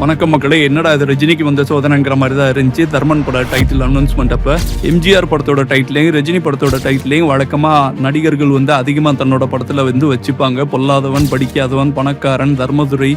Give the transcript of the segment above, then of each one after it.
வணக்கம் மக்களே. என்னடா இது ரஜினிக்கு வந்த சோதனைங்கிற மாதிரி தான் இருந்துச்சு தர்மன் பட டைட்டில் அனௌன்ஸ்மெண்ட். அப்போ எம்ஜிஆர் படத்தோட டைட்டிலையும் ரஜினி படத்தோட டைட்டிலையும் வழக்கமாக நடிகர்கள் அதிகமாக தன்னோட படத்தில் வச்சுப்பாங்க. பொல்லாதவன், படிக்காதவன், பணக்காரன், தர்மதுரை,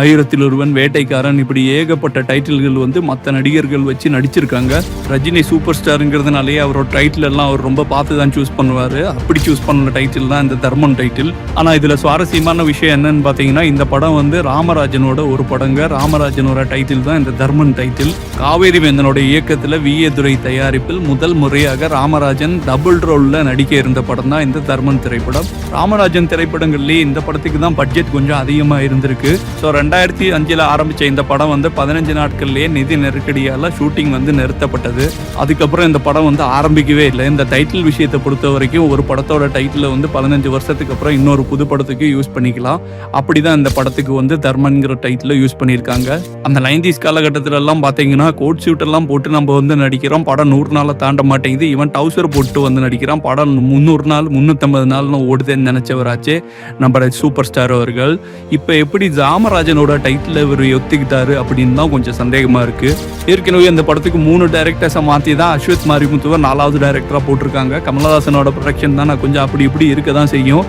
ஆயிரத்தில் ஒருவன், வேட்டைக்காரன், இப்படி ஏகப்பட்ட டைட்டில்கள் மற்ற நடிகர்கள் வச்சு நடிச்சிருக்காங்க. ரஜினி சூப்பர் ஸ்டாருங்கிறதுனாலேயே அவரோட டைட்டில் எல்லாம் அவர் ரொம்ப பார்த்து தான் சூஸ் பண்ணுவார். அப்படி சூஸ் பண்ண டைட்டில் தான் இந்த தர்மன் டைட்டில். ஆனால் இதில் சுவாரஸ்யமான விஷயம் என்னன்னு பார்த்தீங்கன்னா, இந்த படம் ராமராஜனோட ஒரு படங்க. ராமராஜனோட டைட்டில் தான் இந்த தர்மன் டைட்டில். காவேரி வேந்தனோட இயக்கத்தில் V.A. துரை தயாரிப்பில் முதல் முறையாக ராமராஜன் டபுள் ரோல்ல நடிக்க இருந்த படம் தான் இந்த தர்மன் திரைப்படம். ராமராஜன் திரைப்படங்கள்லேயே இந்த படத்துக்கு தான் பட்ஜெட் கொஞ்சம் அதிகமாக இருந்திருக்கு. ஸோ 2005 ஆரம்பிச்ச இந்த படம் 15 நாட்கள்லேயே நிதி நெருக்கடியால் ஷூட்டிங் நிறுத்தப்பட்டது. அதுக்கப்புறம் இந்த படம் ஆரம்பிக்கவே இல்லை. இந்த டைட்டில் விஷயத்தை பொறுத்த வரைக்கும் ஒரு படத்தோட டைட்டில் 15 வருஷத்துக்கு அப்புறம் இன்னொரு புது படத்துக்கு யூஸ் பண்ணிக்கலாம். அப்படிதான் இந்த படத்துக்கு தர்மன்கிற டைட்டில் யூஸ் பண்ணியிருக்காங்க. அந்த 90s காலகட்டத்தில் எல்லாம் பார்த்தீங்கன்னா கோட் ஷூட் எல்லாம் போட்டு நம்ம நடிக்கிறோம். படம் 100 நாளை தாண்ட மாட்டேங்குது. இவன் டவுசர் போட்டு நடிக்கிறான். படம் 300 நாள் 350 நாள்னு ஓடுதுன்னு நினைச்சவராச்சே நம்ம சூப்பர் ஸ்டார் அவர்கள். இப்போ எப்படி ராமராஜனோட டைட்டில் இவர் ஒத்துக்கிட்டாரு அப்படின்னு தான் கொஞ்சம் சந்தேகமா இருக்கு. ஏற்கனவே இந்த படத்துக்கு 3 டைரக்டர்ஸை மாற்றி தான் அஸ்வத் மாரிமுத்துவை 4வது டைரக்டராக போட்டிருக்காங்க. கமலஹாசனோட ப்ரொடக்ஷன் தான் கொஞ்சம் அப்படி இப்படி இருக்க தான் செய்யும்.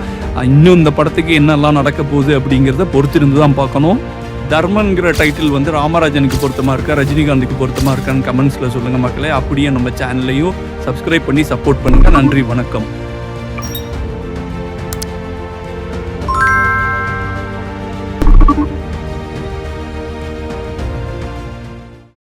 இன்னும் இந்த படத்துக்கு என்னெல்லாம் நடக்க போகுது அப்படிங்கிறத பொறுத்திருந்து தான் பார்க்கணும். தர்மன்கிற டைட்டில் ராமராஜனுக்கு பொருத்தமாக இருக்கா, ரஜினிகாந்துக்கு பொருத்தமாக இருக்கான்னு கமெண்ட்ஸில் சொல்லுங்கள் மக்களே. அப்படியே நம்ம சேனலையும் சப்ஸ்கிரைப் பண்ணி சப்போர்ட் பண்ணுங்கள். நன்றி, வணக்கம்.